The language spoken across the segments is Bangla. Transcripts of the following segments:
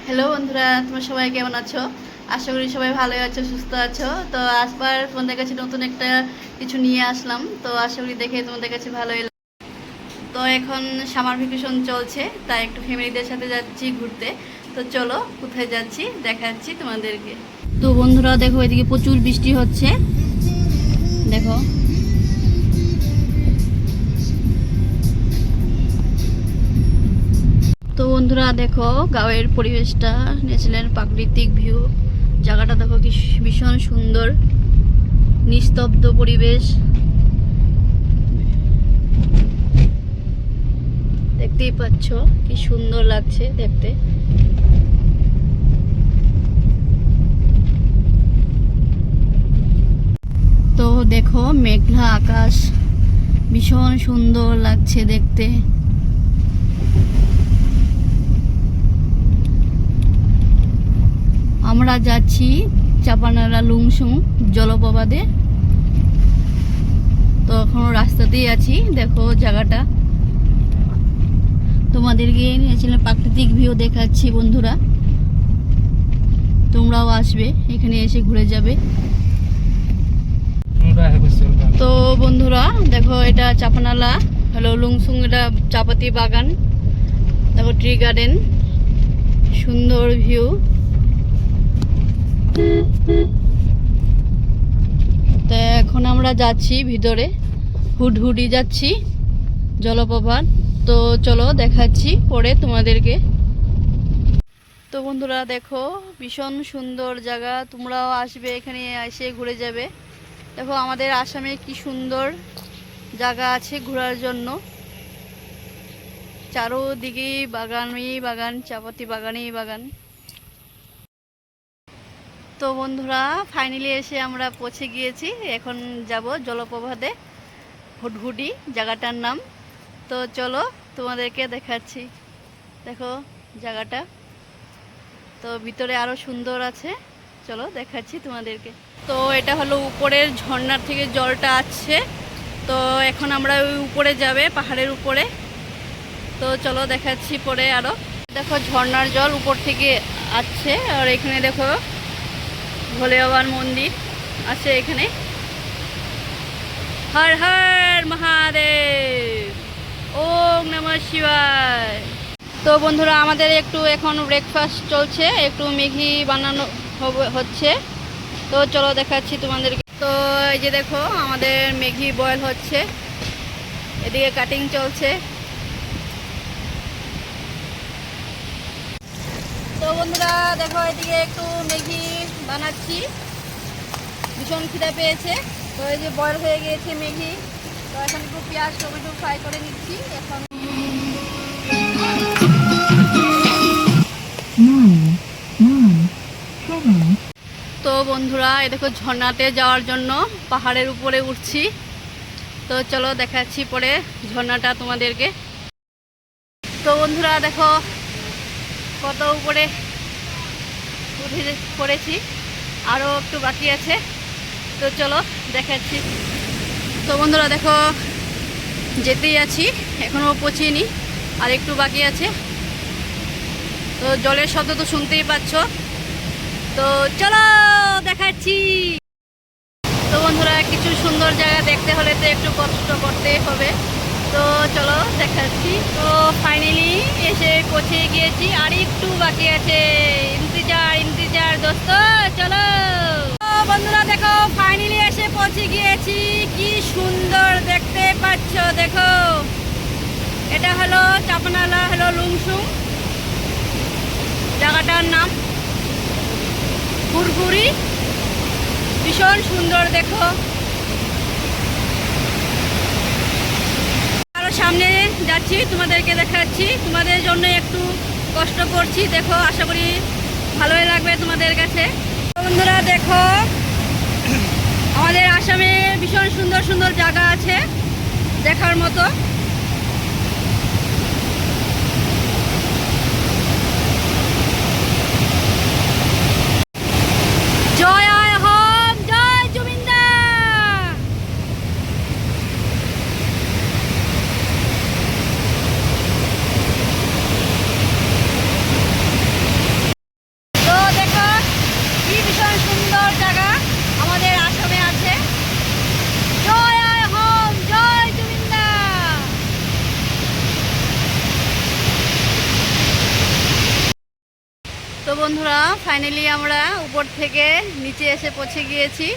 হ্যালো বন্ধুরা, তোমরা সবাই কেমন আছো? আশা করি সবাই ভালোই আছো, সুস্থ আছো। তো আজবার তোমাদের কাছে নতুন একটা কিছু নিয়ে আসলাম। তো আশা করি দেখে তোমাদের কাছে ভালোই লাগবে। তো এখন সামার ভ্যাকেশন চলছে, তাই একটু ফ্যামিলিদের সাথে যাচ্ছি ঘুরতে। তো চলো কোথায় যাচ্ছি দেখাচ্ছি তোমাদেরকে। তো বন্ধুরা দেখো, এদিকে প্রচুর বৃষ্টি হচ্ছে, দেখো। তো বন্ধুরা দেখো, গাঁয়ের পরিবেশটা, ন্যাচারাল প্রাকৃতিক ভিউ, জায়গাটা দেখো কি ভীষণ সুন্দর, নিস্তব্ধ পরিবেশ, দেখতেই পাচ্ছ কি সুন্দর লাগছে দেখতে। তো দেখো মেঘলা আকাশ, ভীষণ সুন্দর লাগছে দেখতে। আমরা যাচ্ছি চাপানালা লুংসুং জলপ্রপাতে। তো এখনো রাস্তাতেই আছি, দেখো জায়গাটা তোমাদেরকে ন্যাচারাল প্রাকৃতিক ভিউ দেখাচ্ছি বন্ধুরা। তোমরাও আসবে, এখানে এসে ঘুরে যাবে। তো বন্ধুরা দেখো, এটা চাপানালা হলো লুংসুং, এটা চাপাতি বাগান, দেখো ট্রি গার্ডেন, সুন্দর ভিউ। তো এখন আমরা যাচ্ছি ভিতরে, হুডহুডি যাচ্ছি জলপ্রপাত। তো চলো দেখাচ্ছি পরে তোমাদেরকে। তো বন্ধুরা দেখো, ভীষণ সুন্দর জায়গা, তোমরাও আসবে, এখানে এসে ঘুরে যাবে। দেখো আমাদের আসামে কি সুন্দর জায়গা আছে ঘোরার জন্য, চারোদিকেই বাগানই বাগান, চাপাতি বাগানেই বাগান। তো বন্ধুরা ফাইনালি এসে আমরা পৌঁছে গিয়েছি, এখন যাব জলপ্রপাতে, হুডহুডি জায়গাটার নাম। তো চলো তোমাদেরকে দেখাচ্ছি, দেখো জায়গাটা। তো ভিতরে আরো সুন্দর আছে, চলো দেখাচ্ছি তোমাদেরকে। তো এটা হলো উপরের ঝর্ণার থেকে জলটা আসছে। তো এখন আমরা ওই উপরে যাবে, পাহাড়ের উপরে। তো চলো দেখাচ্ছি পরে আরো। দেখো ঝর্ণার জল উপর থেকে আসছে, আর এখানে দেখো ভোলে বাবার মন্দির আছে এখানে। হর হর মহাদেব, ওম নমঃ শিবায়। তো বন্ধুরা আমাদের একটু এখন ব্রেকফাস্ট চলছে, একটু ম্যাগি বানানো হচ্ছে। তো চলো দেখাচ্ছি তোমাদেরকে। তো এই যে দেখো আমাদের ম্যাগি বয়েল হচ্ছে, এদিকে কাটিং চলছে। তো বন্ধুরা দেখো, এদিকে একটু ম্যাগি বানাচ্ছি, ভীষণ খিদে পেয়েছে। তো এই যে বয়েল হয়ে গিয়েছে ম্যাগি। তো এখন একটু পেঁয়াজ টমেটো ফ্রাই করে নিচ্ছি এখন। তো বন্ধুরা এই দেখো, ঝর্ণাতে যাওয়ার জন্য পাহাড়ের উপরে উঠছি। তো চলো দেখাচ্ছি পরে ঝর্ণাটা তোমাদেরকে। তো বন্ধুরা দেখো কত উপরে উঠে পড়েছি, আরও একটু বাকি আছে। তো চলো দেখাচ্ছি। তো বন্ধুরা দেখো যেতেই আছি, এখনও পৌঁছিনি, আর একটু বাকি আছে। তো জলের শব্দ তো শুনতেই পাচ্ছ। তো চলো দেখাচ্ছি। তো বন্ধুরা কিছু সুন্দর জায়গা দেখতে হলে তো একটু কষ্ট করতেই হবে। তো চলো দেখাচ্ছি। তো ফাইনালি এসে পৌঁছে গিয়েছি, আর একটু বাকি আছে। ইন্তজার ইন্তজার দোস্ত, চলো। তো বন্ধুরা দেখো ফাইনালি এসে পৌঁছে গিয়েছি, কি সুন্দর দেখতে পাচ্ছ। দেখো এটা হলো চাপানালা, হলো লুংসুং জায়গাটার নাম, ঘুরঘুরি, ভীষণ সুন্দর। দেখো আরো সামনে যাচ্ছি, তোমাদেরকে দেখাচ্ছি, তোমাদের জন্য একটু কষ্ট করছি। দেখো আশা করি ভালোই লাগবে তোমাদের কাছে। বন্ধুরা দেখো আমাদের আসামে ভীষণ সুন্দর সুন্দর জায়গা আছে দেখার মতো। বন্ধুরা ফাইনালি আমরা উপর থেকে নিচে এসে পৌঁছে গিয়েছি।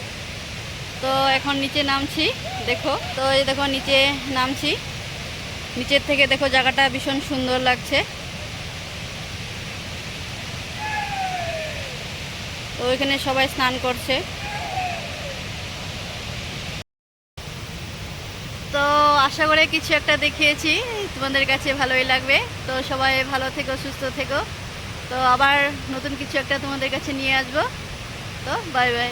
তো এখন নিচে নামছি, দেখো। তো এই দেখো নিচে নামছি, নিচের থেকে দেখো জায়গাটা ভীষণ সুন্দর লাগছে। তো এখানে সবাই স্নান করছে। তো আশা করে কিছু একটা দেখিয়েছি, তোমাদের কাছে ভালোই লাগবে। তো সবাই ভালো থেকো, সুস্থ থেকো। তো আবার নতুন কিছু একটা তোমাদের কাছে নিয়ে আসবো। তো বাই বাই।